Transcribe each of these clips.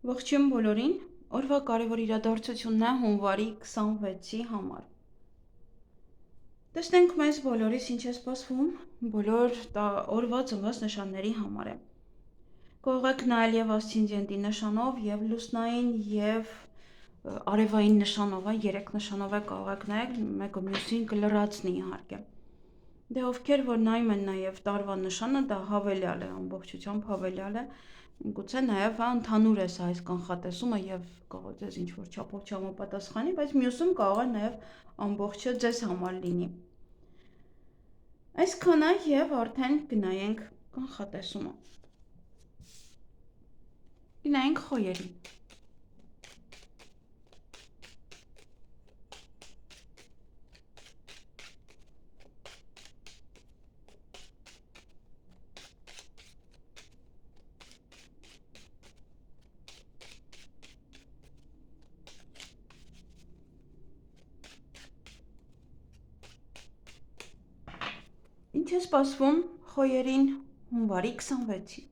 Ողջույն բոլորին, օրվա կարևոր իրադարձությունն է հունվարի 26-ի համար։ Տեսնենք մեզ բոլորիս ինչ է սպասվում բոլոր օրվա ծնված նշանների համար է։ Կողեք նայել և ասցենդենտի նշանով, և լուսնային, և արևային նշանով, 3 նշանով է կարող նայել, մեկը մյուսին կլրացնի իհարկե։ Դե ովքեր որ նայում են նաև տարվա նշանը, դա հավելյալ է, ամբողջությամբ հավելյալ է, գուցե նաև ընդհանուր է սա այս կանխատեսումը և կարող ձեզ ինչ-որ չափով չհամապատասխանի, բայց մյուսում կարող է նաև ամբողջը ձեզ համար լինի։ Այսքանը և արդեն գնայենք կանխատեսումը։ Գնայենք խոյերին։ Ինչ է սպասվում խոյերին հունվարի 26-ին։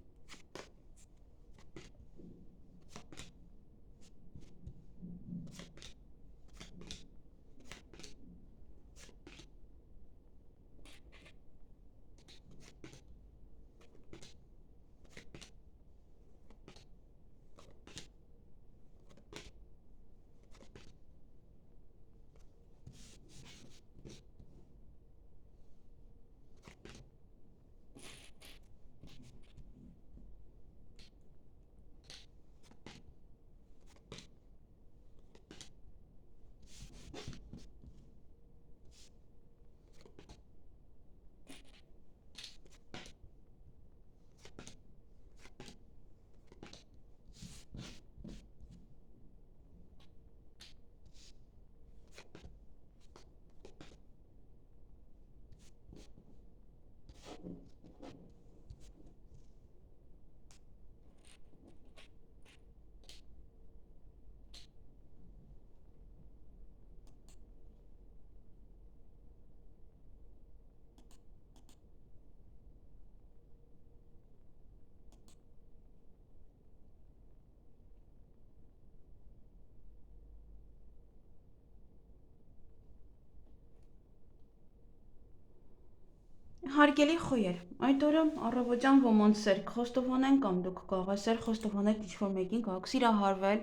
Հարգելի խոյեր, այդ օրը առավոտյան ոմանց սեր խոստովանեն կամ դուք կարող եք սեր խոստովանել ինչ-որ մեկին, կարող սիրահարվել,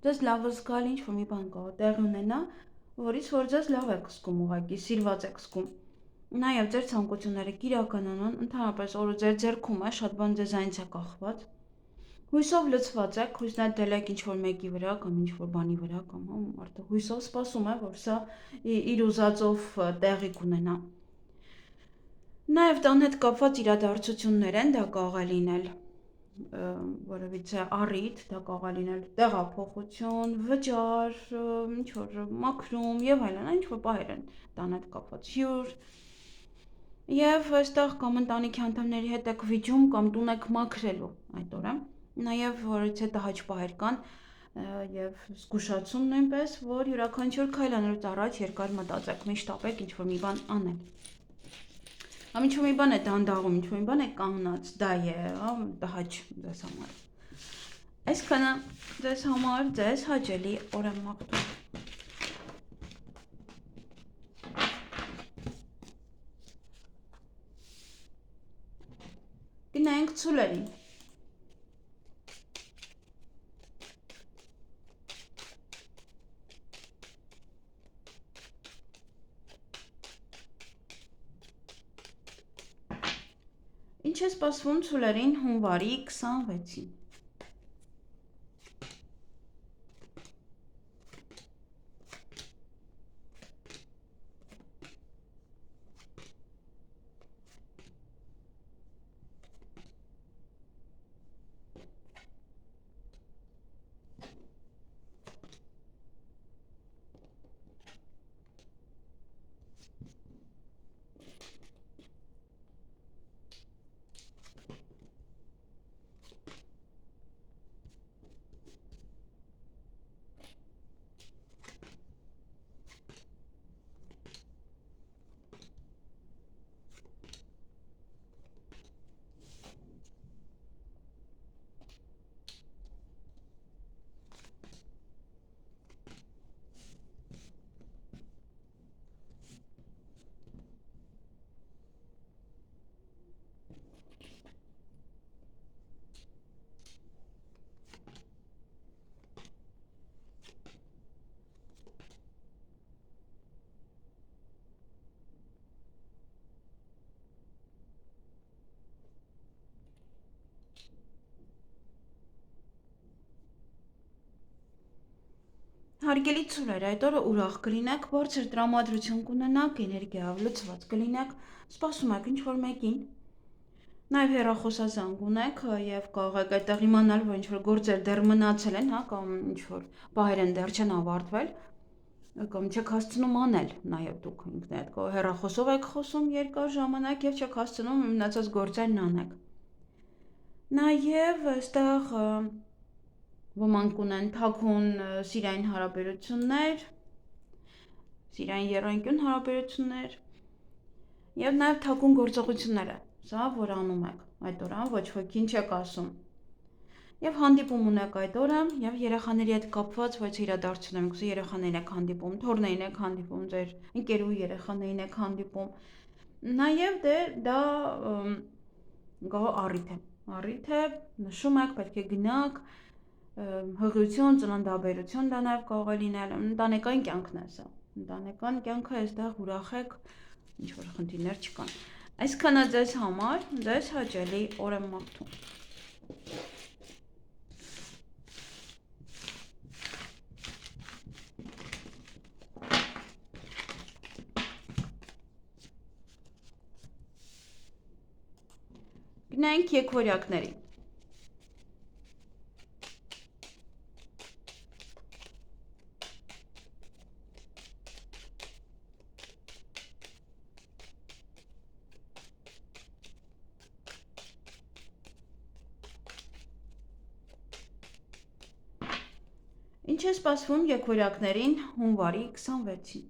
ձեզ լավ զգալ, ինչ-որ մի բան կարող տեղի ունենա, որից որ ձեզ լավ եք զգում ուղղակի, սիրված եք զգում։ Նաև ձեր ցանկությունները կիրականանան, ընդհանրապես օրը ձեր ձեռքում է, շատ բան ձեզանից է կախված։ Հույսով լցված եք, հույսն է դել եք ինչ-որ մեկի վրա կամ ինչ-որ բանի վրա, կամ մարդը հույսով սպասում է, որ սա իր ուզածով տեղի կունենա։ Նաև տան հետ կապված իրադարձություններ են, դա կարող է լինել որևիցե առիթ, դա կարող է լինել տեղափոխություն, վճար, ինչ-որ մաքրում և այլն, ինչ-որ պահեր են տան հետ կապված, հյուր, և այստեղ կամ ընտանիքի անդամների հետ եք վիճում կամ տուն եք մաքրելու այդ օրը, նաև որից հետո հաճպահեր կան և զգուշացում նույնպես, որ յուրաքանչյուր քայլ անելուց առաջ երկար մտածեք, μην շտապեք ինչ-որ մի բան անել։ Կամ ինչ-որ մի բան է դանդաղում, ինչ-որ մի բան է կանգնած, դա է տհաճ ձեզ համար։ Այսքանը ձեզ համար ձեզ հաճելի օր եմ մաղթում։ Գնայենք ցուլերին։ Ինչ է սպասվում ցուլերին հունվարի 26-ին։ Հարգելի ծուրեր, այդ օրը ուրախ կլինեք, բարձր տրամադրություն կունենաք, էներգիայով լցված կլինեք, սպասում եք ինչ-որ մեկին, նաև հեռախոսազանգ ունեք և կարող եք այդտեղ իմանալ, որ ինչ-որ գործեր դեռ մնացել են, կամ ինչ-որ պահեր են դեռ չեն ավարտվել, կամ չեք հասցնում անել, նաև դուք ինքներդ հեռախոսով եք խոսում երկար ժամանակ և չեք հասցնում մնացած գործերն անեք։ Նաև այստեղ ոմանք ունեն թաքուն սիրային հարաբերություններ, սիրային եռանկյուն հարաբերություններ և նաև թաքուն գործողությունները, սա որ անում եք այդ օրը, ոչ ոքին չեք ասում։ Եվ հանդիպում ունեք այդ օրը և երեխաների հետ կապված ոչ իրադարձություն եմ, երեխաներին եք հանդիպում, թոռներին եք հանդիպում, ձեր ընկերուի երեխաներին եք հանդիպում։ Նաև դա առիթ է, նշում եք, պետք է գնաք, հղիություն, ծննդաբերություն դա նաև կարող է լինել, ընտանեկան կյանքն է սա, ընտանեկան կյանքը այստեղ ուրախ եք, ինչ-որ խնդիրներ չկան։ Այսքանը ձեզ համար, ձեզ հաճելի օր եմ մաղթում։ Գնանք եկվորյակների։ Ինչ է սպասվում եկվորյակներին հունվարի 26-ին։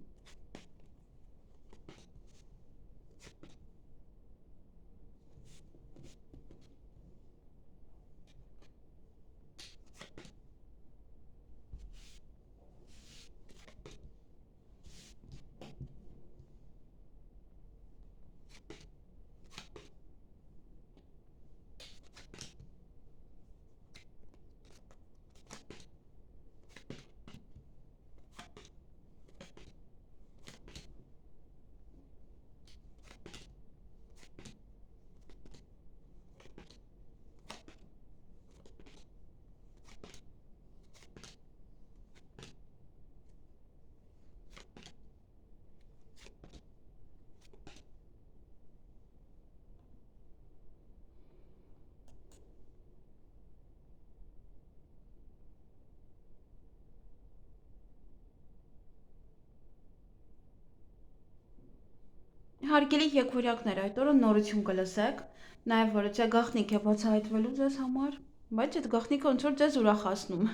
Հարգելի եկվորյակներ, այդ օրը նորություն կլսեք, նաև որ գաղտնիք է բացահայտվելու ձեզ համար, բայց այդ գաղտնիքը ոնց որ ձեզ ուրախացնում,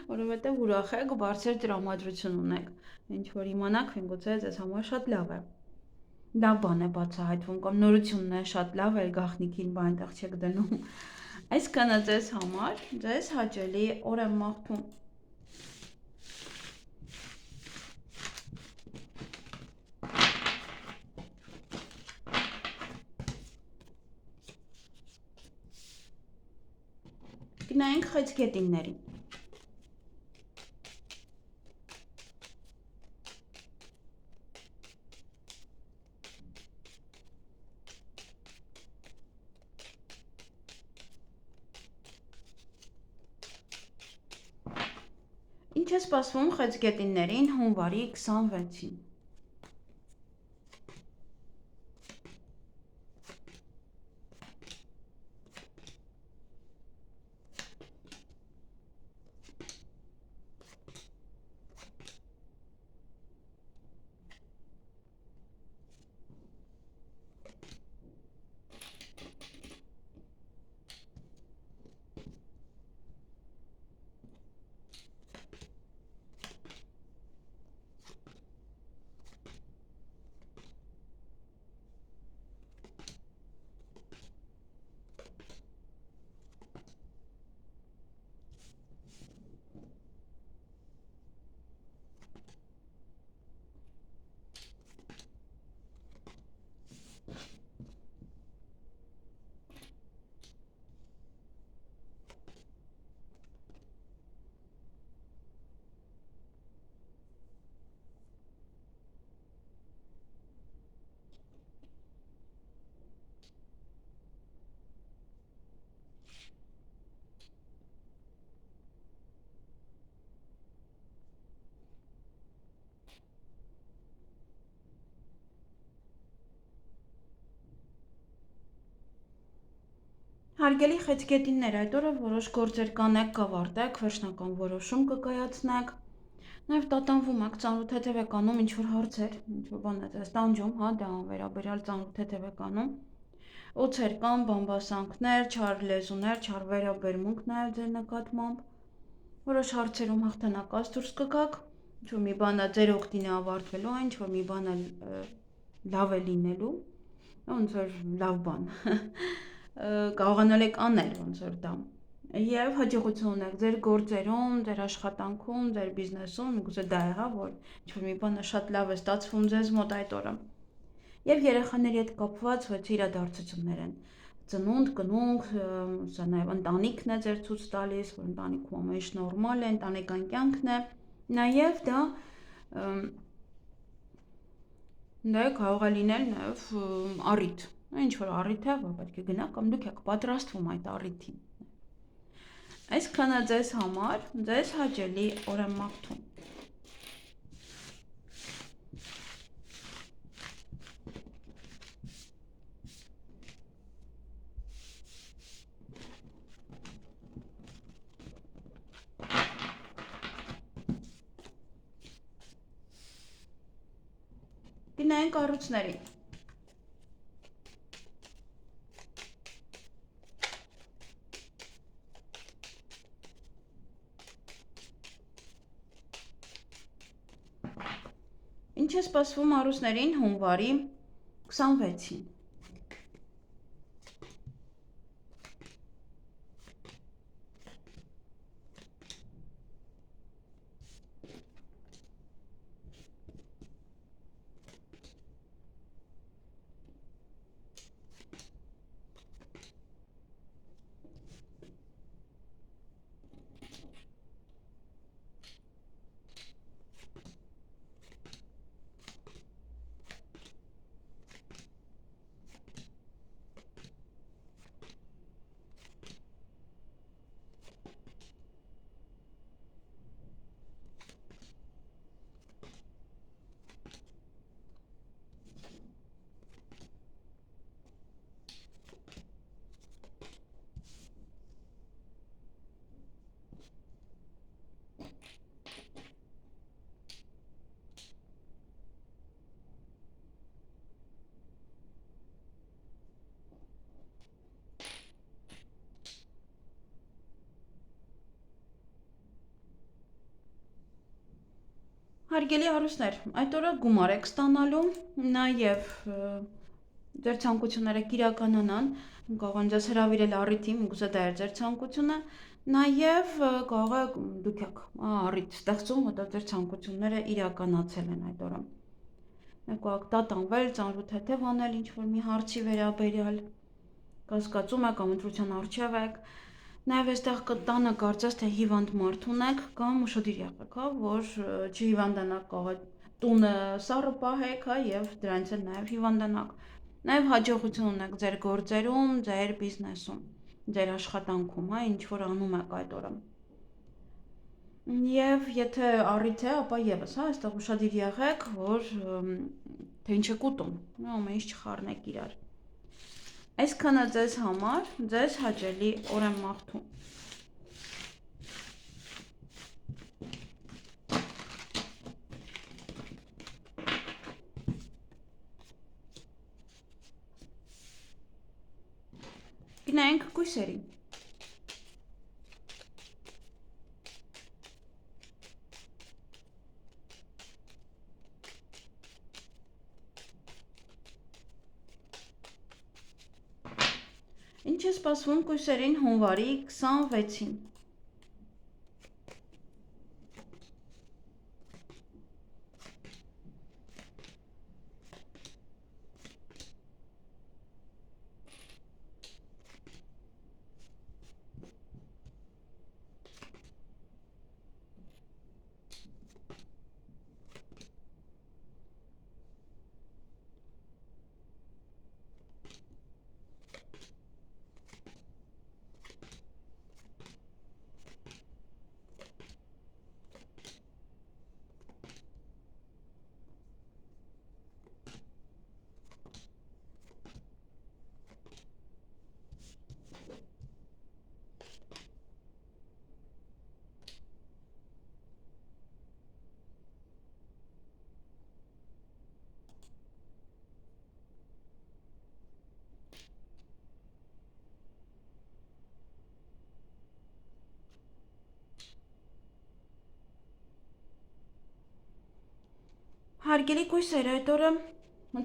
որովհետև ուրախ եք, բարձր տրամադրություն ունեք, ինչ որ իմանաք, միգուցե ձեզ համար շատ լավ է։ Լավ բան է բացահայտվում, կամ նորությունն է շատ լավ է, գաղտնիքին բան այնտեղ չեք դնում։ Այսքանը ձեզ համար, ձեզ հաճելի օր եմ մաղթում։ Գնայինք խեցգետիններին։ Ինչ է սպասվում խեցգետիններին հունվարի 26-ին։ Հարգելի խեցգետիններ, այդ օրը որոշ գործեր կանեք կավարտեք, վերջնական որոշում կկայացնեք, նաև տատանվում եք, ծանոթ թեթև եք անում ինչ-որ հարցեր, ինչ-որ բան է ձեզ տանջում, հա, դա վերաբերյալ ծանոթ թեթև եք անում, օձեր կան, բամբասանքներ, չար լեզուներ, չար վերաբերմունք նաև ձեր նկատմամբ, որոշ հարցերում հաղթանակած դուրս կգաք, ինչ-որ մի բանը ձեր օգտին է ավարտվելու, ինչ-որ մի բանը լավ է լինելու, ոնց որ լավ բան կարողանալ եք անել ոնց որ դա եւ հաջողություն ունեք ձեր գործերում, ձեր աշխատանքում, ձեր բիզնեսում, միգուցե դա է, հա, որ ինչ-որ մի բանը շատ լավ է ստացվում ձեզ մոտ այդ օրը։ Եվ երեխաների հետ կապված ոչ իրադարձություններ են։ Ծնունդ, կնունք, սա նաև ընտանիքն է ձեր ցույց տալիս, որ ընտանիքում ամեն ինչ նորմալ է, ընտանեկան կյանքն է։ Նաև դա կարող է լինել նաև առիթ, ինչ որ առիթ է, որ պետք է գնաք կամ դուք եք պատրաստվում այդ առիթին։ Այսքանը ձեզ համար, ձեզ հաճելի օր եմ մաղթում։ Գնային կառույցներին։ Ինչ է սպասվում առուսներին հունվարի 26-ին։ Հարգելի հարուստներ, այդ օրը գումար եք ստանալու, նաև ձեր ցանկությունները կիրականանան, կարող են ձեզ հրավիրել առիթի, միգուցե դա է ձեր ցանկությունը, նաև կարող է դուք եք առիթ ստեղծում, որտեղ ձեր ցանկությունները իրականացել են այդ օրը։ Կարող եք տատանվել, ծանոթ թեթև անել ինչ-որ մի հարցի վերաբերյալ, կասկածում եք, կամ ընտրության առջև եք, նաև այստեղ կտանը կարծես թե հիվանդ մարդ ունեք կամ ուշադիր եղեք, հա, որ չհիվանդանաք, կարող է տունը սառը պահեք, հա, եւ դրանից էլ նաև հիվանդանաք։ Նաև հաջողություն ունեք ձեր գործերում, ձեր բիզնեսում, ձեր աշխատանքում, հա, ինչ որ անում եք այդ օրը։ Եվ եթե առիթ է, ապա եւս, հա, այստեղ ուշադիր եղեք, որ թե ինչ եք ուտում, ամեն ինչ չխառնեք իրար։ Այսքանը ձեզ համար, ձեզ հաճելի օր եմ մաղթում։ Գնայինք կույսերին։ Ինչ է սպասվում կույսերին հունվարի 26-ին։ Հարգելի կույսեր, այդ օրը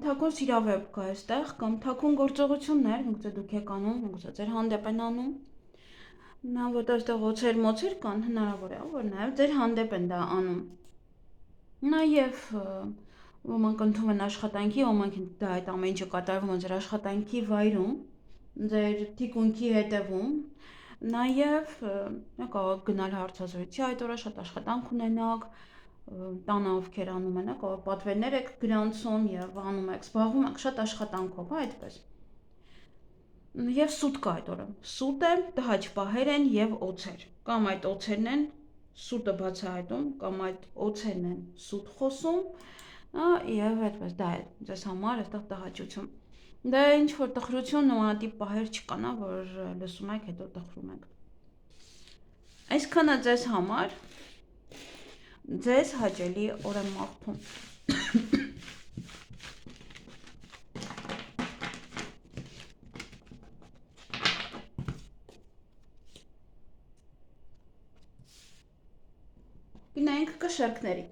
թաքուն սիրավեպ կա այստեղ, կամ թաքուն գործողություններ, միգուցե դուք եք անում, միգուցե ձեր հանդեպ են անում։ Նա որ այստեղ օցեր մոցեր կան, հնարավոր է, որ նաև ձեր հանդեպ են դա անում։ Նաև ոմանք ընդունում են աշխատանքի, ոմանք դա այդ ամեն ինչը կատարվում է ձեր աշխատանքի վայրում, ձեր թիկունքի հետևում։ Նաև կարող գնալ հարցազրույցի այդ օրը շատ աշխատանք ունենաք, տանը ովքեր անում են, կարող պատվերներ եք գրանցում եւ անում եք, զբաղվում եք շատ աշխատանքով, այդպես։ Եվ սուտ կա այդ օրը։ Սուտ է, տհաճ պահեր են եւ օցեր։ Կամ այդ օցերն են սուտը բացահայտում, կամ այդ օցերն են սուտ խոսում, եւ այդպես դա է ձեզ համար այդտեղ տհաճություն։ Դա ինչ որ տխրություն նմանատիպ պահեր չկան, որ լսում եք, հետո տխրում եք։ Այսքանը ձեզ համար ձեզ հաճելի օր եմ մաղթում։ Գնանք կշարքների։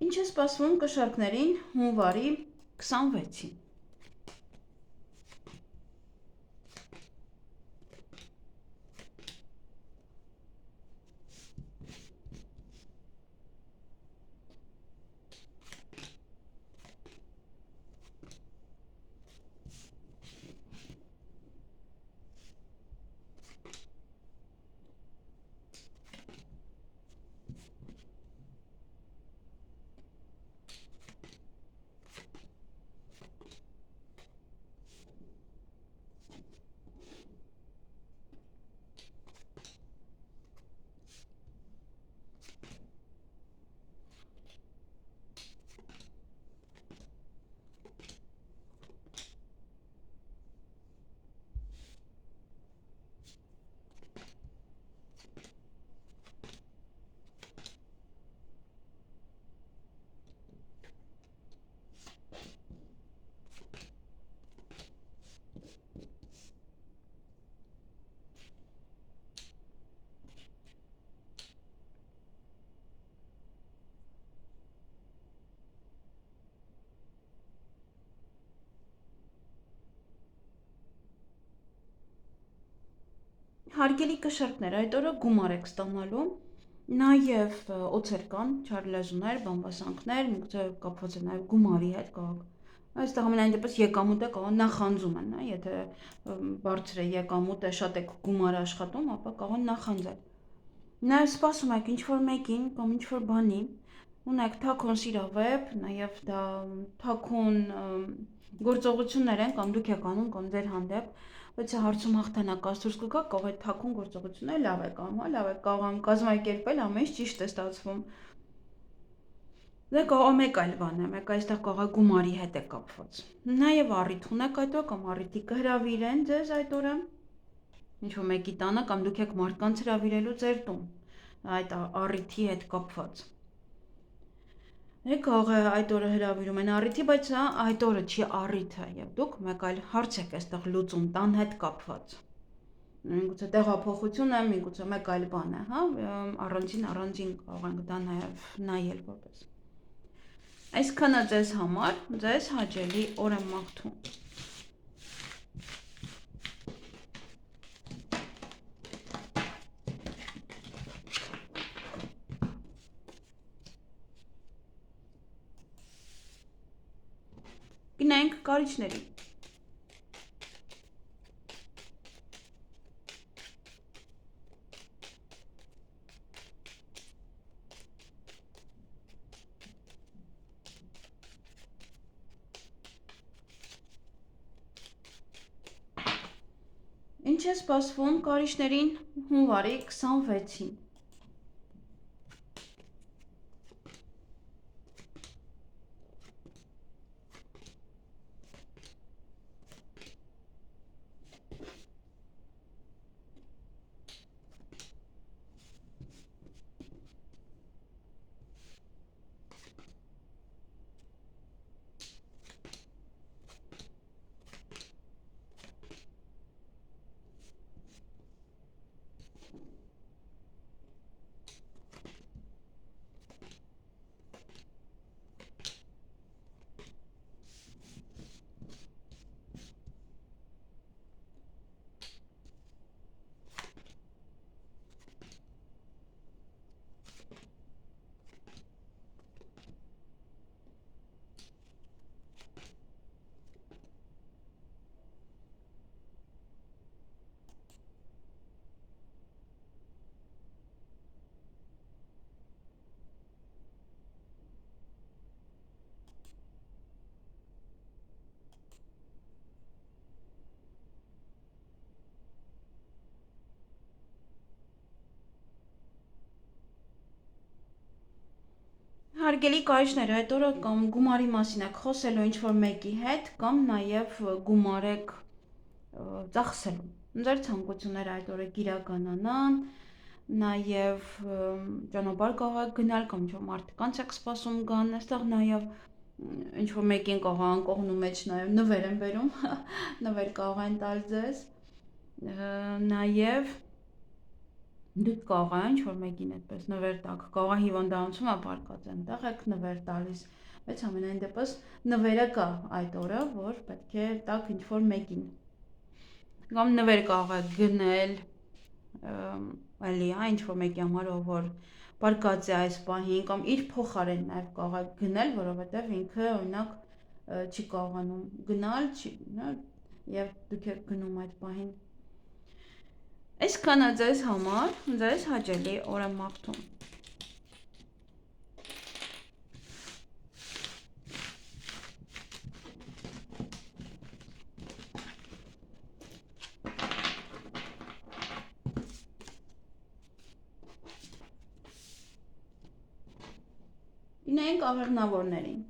Ինչ է սպասվում կշարքներին հունվարի 26-ին։ Հարգելի կշարքներ, այդ օրը գումար եք ստանալու, նաև օցեր կան, չարլեզուներ, բամբասանքներ, միգուցե կապված է նաև գումարի հետ կարող։ Այստեղ ամենայն դեպս եկամուտ է կարող նախանձում են, եթե բարձր է եկամուտ է, շատ եք գումար աշխատում, ապա կարող են նախանձել։ Նաև սպասում եք ինչ-որ մեկին կամ ինչ-որ բանի, ունեք թաքուն սիրավեպ, նաև դա թաքուն գործողություններ են, կամ դուք եք անում, կամ ձեր հանդեպ, բայց հարցում հաղթանակած դուրս կգա, կարող է թաքուն գործողությունները լավ եք անում, լավ եք կարող կազմակերպել, ամեն ինչ ճիշտ է ստացվում։ Դա կարող մեկ այլ բան է, մեկ այստեղ կարող է գումարի հետ է կապված։ Նաև առիթ ունեք այդ օր, կամ առիթի կհրավիրեն ձեզ այդ օրը, ինչ-որ մեկի տանը, կամ դուք եք մարդկանց հրավիրելու ձեր տուն, այդ առիթի հետ կապված։ Կարող է այդ օրը հրավիրում են առիթի, բայց այդ օրը չի առիթը, եւ դուք մեկ այլ հարց եք այստեղ լուծում տան հետ կապված։ Միգուցե տեղափոխություն է, միգուցե մեկ այլ բան է, առանձին կարող ենք դա նաև նայել որպես։ Այսքանը ձեզ համար, ձեզ հաճելի օր եմ մաղթում։ Գնանք կարիճների։ Ինչ է սպասվում կարիճներին հունվարի 26-ին։ Հարգելի կայիշներ, այդ օրը կամ գումարի մասին եք խոսելու ինչ-որ մեկի հետ, կամ նաև գումար եք ծախսելու։ Ձեր ցանկությունները այդ օրը կիրականանան, նաև ճանապարհ կարող եք գնալ կամ ինչ-որ մարդկանց եք սպասում գան, այստեղ նաև ինչ-որ մեկին կարող անկողնու մեջ նաև նվեր են բերում, նվեր կարող են տալ ձեզ, նաև դուք կարող եք ինչ-որ մեկին այդպես նվեր տաք, կարող է հիվանդանոցում ապարկած այնտեղ եք նվեր տալիս, բայց ամենայն դեպս նվերը կա այդ օրը, որ պետք է տաք ինչ-որ մեկին։ Կամ նվեր կարող եք գնել էլի, ինչ-որ մեկի համար, ով որ պարկած է այս պահին, կամ իր փոխարեն նաև կարող եք գնել, որովհետև ինքը օրինակ չի կարողանում գնալ, եւ դուք եք գնում այդ պահին։ Այսքանը ձեզ համար, ձեզ հաճելի օր եմ մաղթում։ Գնայինք աղեղնավորներին։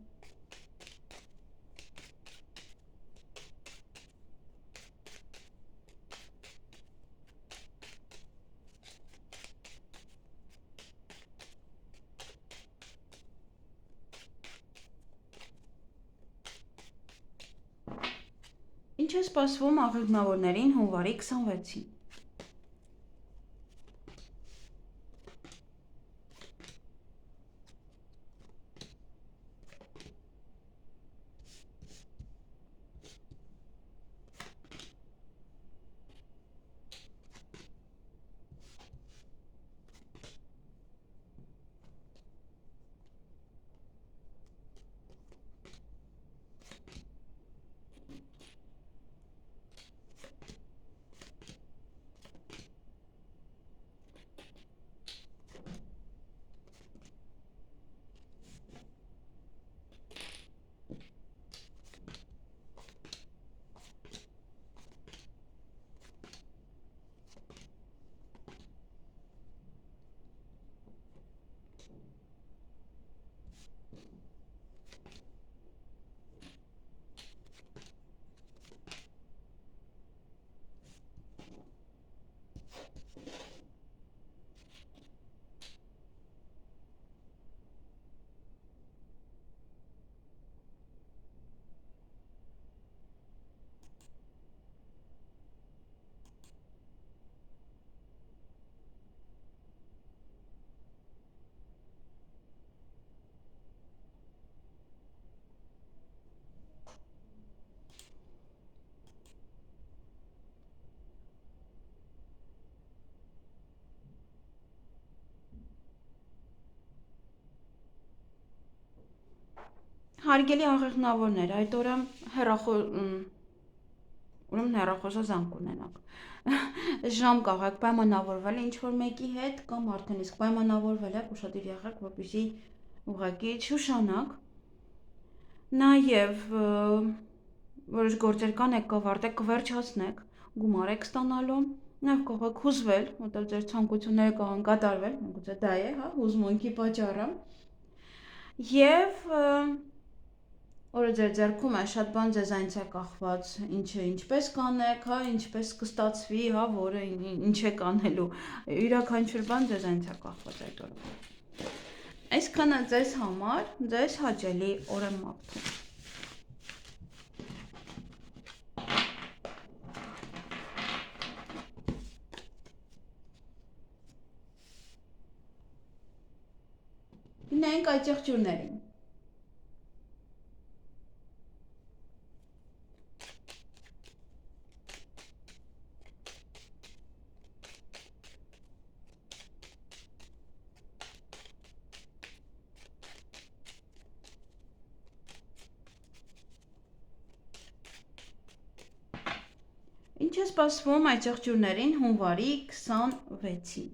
Ինչ է սպասվում աղեղնավորներին հունվարի 26-ին։ Հարգելի աղեղնավորներ, այդ օրը ուրեմն հեռախոսազանգ ունենաք։ Ժամ կարող եք պայմանավորվել ինչ-որ մեկի հետ, կամ արդեն իսկ պայմանավորվել եք, ուշադիր եղեք, որպեսզի ուղղակի չուշանաք։ Նաև որոշ գործեր կան, եք կավարտեք, կվերջացնեք, գումար եք ստանալու, նաև կարող եք հուզվել, որտեղ ձեր ցանկությունները կարող են կատարվել, գուցե դա է, հա, հուզմունքի պատճառը։ Եվ օրը ձեր ձեռքում է, շատ բան ձեզանից է կախված, ինչը ինչպես կանեք, հա, ինչպես կստացվի, հա, որը ինչ է կանելու, յուրաքանչյուր բան ձեզանից է կախված այդ օրը։ Այսքանը ձեզ համար, ձեզ հաճելի օր եմ մաղթում։ Գնայինք այդ եղջյուրներին։ Ինչ է սպասվում այդ եղջյուրներին հունվարի 26-ին։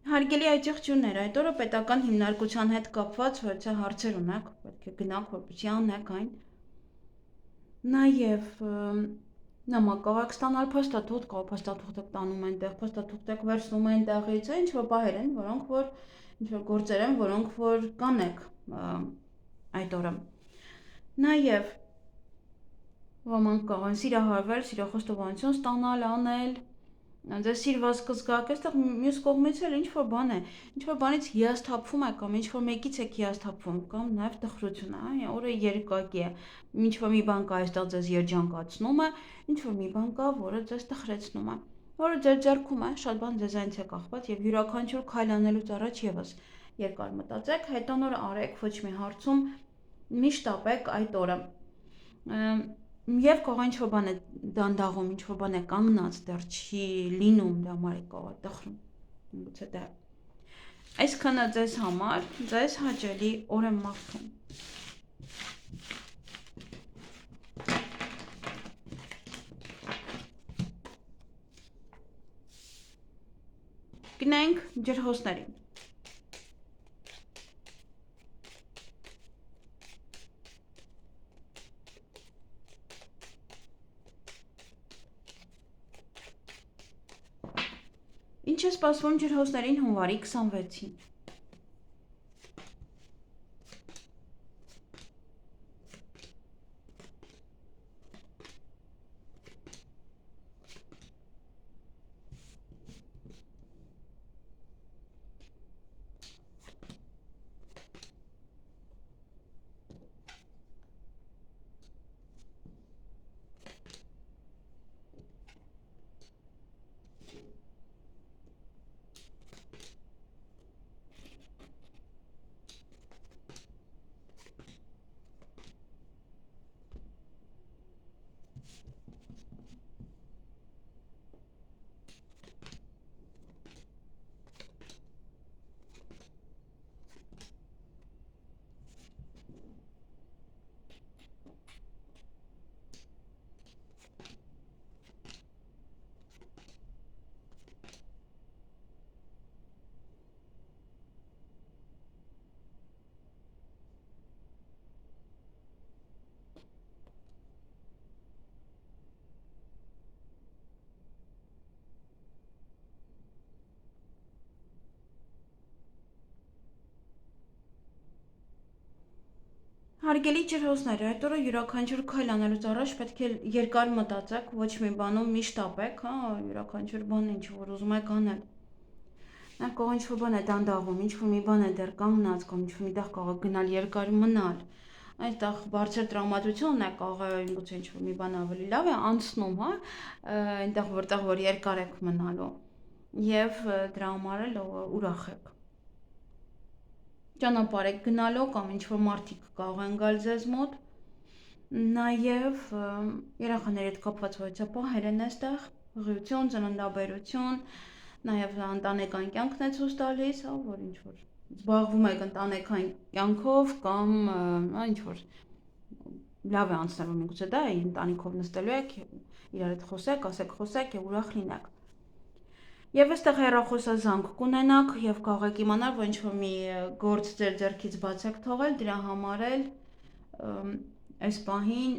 Հարգելի այդ եղջյուրներ, այդ օրը պետական հիմնարկության հետ կապված որոշ հարցեր ունեք, պետք է գնանք, որպեսզի անեք այն։ Նաև նամակ կարող ստանալ փաստաթուղթ, կարող փաստաթուղթը տանում այնտեղ, փաստաթուղթը վերցնում այնտեղից, ինչ-որ բաներ են, որոնք որ ինչ-որ գործեր են, որոնք որ կանեք այդ օրը։ Նաև ոմանք կարող են սիրահարվել, սիրախոստովանություն ստանալ, անել, ձեզ սիրված կզգաք, այստեղ մյուս կողմից էլ ինչ-որ բան է, ինչ-որ բանից հիասթափվում եք կամ ինչ-որ մեկից եք հիասթափվում կամ նաև տխրություն է, օրը երկակի է, ինչ-որ մի բան կա այստեղ ձեզ երջանկացնում է, ինչ-որ մի բան կա, որը ձեզ տխրեցնում է, որը ձեր ձեռքում է, շատ բան ձեզանից է կախված եւ յուրաքանչյուր քայլ անելուց առաջ եւս երկար մտածեք, հետո նոր արեք, ոչ մի հարցում միշտ ապեք այդ օրը։ Եվ կարող ինչ-որ բան է դանդաղում, ինչ-որ բան է կանգնած, դեռ չի լինում, դա համար է կարող է տխրում, գուցե դա։ Այսքանը ձեզ համար, ձեզ հաճելի օր եմ մաղթում։ Գնանք ջրհոսներին։ Ինչ է սպասվում ջրհոսներին հունվարի 26-ին։ Հարգելի ջրհոսներ, այդ օրը յուրաքանչյուր քայլ անելուց առաջ պետք է երկար մտածեք, ոչ մի բանում միշտ ապեք, հա, յուրաքանչյուր բան ինչ որ ուզում եք անել։ Նա կարող ինչ-որ բան է դանդաղում, ինչ-որ մի բան է դեռ կանգնած կամ ինչ-որ միտեղ կարող գնալ երկար մնալ։ Այստեղ բարձր տրամադրությունն է, կարող է գուցե ինչ-որ մի բան ավելի լավ է անցնում, հա, այնտեղ որտեղ որ երկար եք մնալու։ Եվ դրա համար էլ ուրախ եք։ Ճանապարհ եք գնալու կամ ինչ-որ մարդիկ կարող են գալ ձեզ մոտ։ Նաև երեխաների հետ կապված վարչապահեր են այստեղ, հղիություն, ծննդաբերություն, նաև ընտանեկան կյանքն է ցույց տալիս, որ ինչ-որ զբաղվում եք ընտանեկան կյանքով կամ ինչ-որ լավ է անցնելու միգուցե դա ընտանիքով նստելու եք, իրար հետ խոսեք, ասեք եւ ուրախ լինեք։ Եվ այստեղ հեռախոսազանգ կունենաք եւ կարող իմանալ, որ ինչ-որ մի գործ ձեր ձեռքից բաց եք թողել, դրա համար էլ այս պահին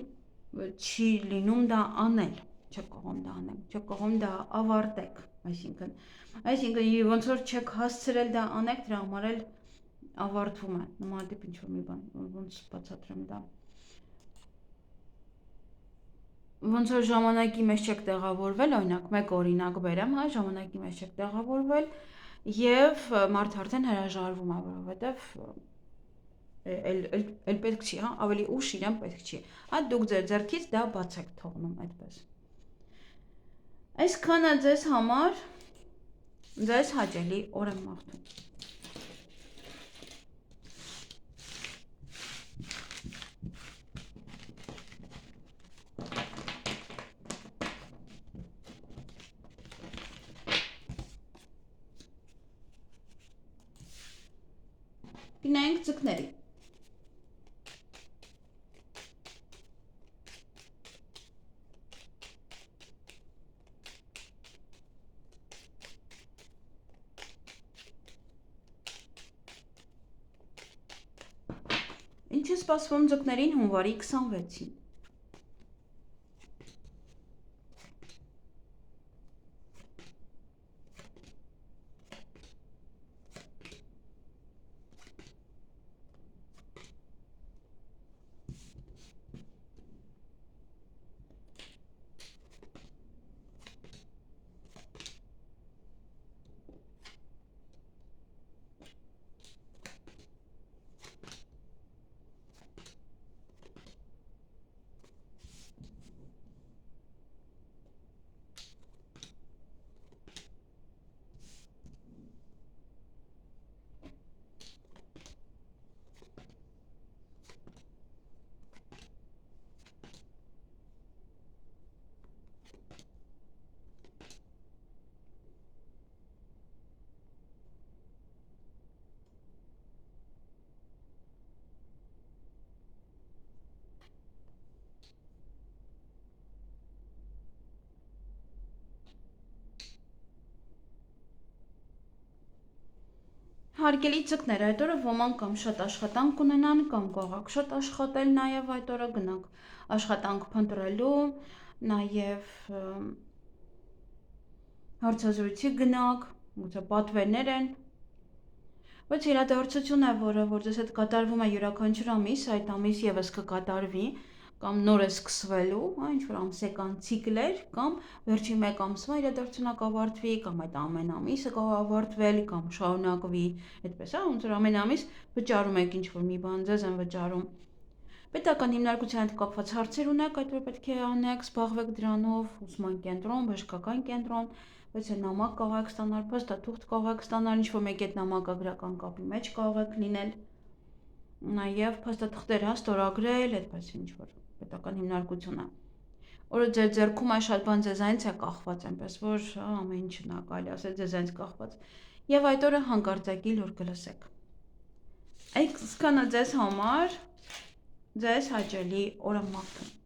չի լինում դա անել, չեք կարող դա անել, չեք կարող դա ավարտեք, այսինքն ոնց որ չեք հասցրել դա անեք, դրա համար էլ ավարտվում է, նմանատիպ ինչ-որ մի բան, ոնց բացատրեմ դա։ Ոնց որ ժամանակի մեջ չեք տեղավորվել, օրինակ, մեկ օրինակ բերեմ, ժամանակի մեջ չեք տեղավորվել եւ մարդը արդեն հրաժարվում է, որովհետեւ էլ պետք չի, ավելի ուշ իրեն պետք չի։ Դուք ձեր ձեռքից դա բաց եք թողնում այդպես։ Այսքանը ձեզ համար ձեզ հաճելի օր եմ մաղթում։ Գնանք ձկների։ Ինչ է սպասվում ձկներին հունվարի 26-ին։ Հարգելի ձկներ, այդ օրը ոմանք կամ շատ աշխատանք կունենան, կամ կարող շատ աշխատել նաև այդ օրը գնանք աշխատանք փնտրելու, նաև հարցազրույցի գնանք, գուցե պատվերներ են, բայց իրադարձություն է, որ ձեզ հետ կատարվում է յուրաքանչյուր ամիս, այդ ամիս եւս կկատարվի, կամ նոր է սկսվելու, ինչ-որ ամսական ցիկլեր, կամ վերջին մեկ ամսվա իրադարձությունը կավարտվի, կամ այդ ամեն ամիսը կարող ավարտվել, կամ շարունակվի, այդպես ոնց որ ամեն ամիս վճարում եք ինչ-որ մի բան, ձեզ են վճարում։ Պետական հիմնարկության հետ կապված հարցեր ունեք, այդ որ պետք է անեք, զբաղվեք դրանով, ուսման կենտրոն, բժշկական կենտրոն, բայց նամակ կարող եք ստանալ, փաստաթուղթ կարող եք ստանալ, ինչ-որ մեկի հետ նամակագրական կապի մեջ կարող եք լինել, նաև փաստաթղթեր ստորագրել, այդպես ինչ-որ պետական հիմնարկությունը, որը ձեր ձեռքում է շատ բան ձեզանից է կախված, այնպես որ ամեն ինչն է կարելի ասել ձեզանից կախված, եւ այդ օրը հանկարծակի լուր կլսեք։ Այսքանը ձեզ համար, ձեզ հաճելի օր եմ մաղթում։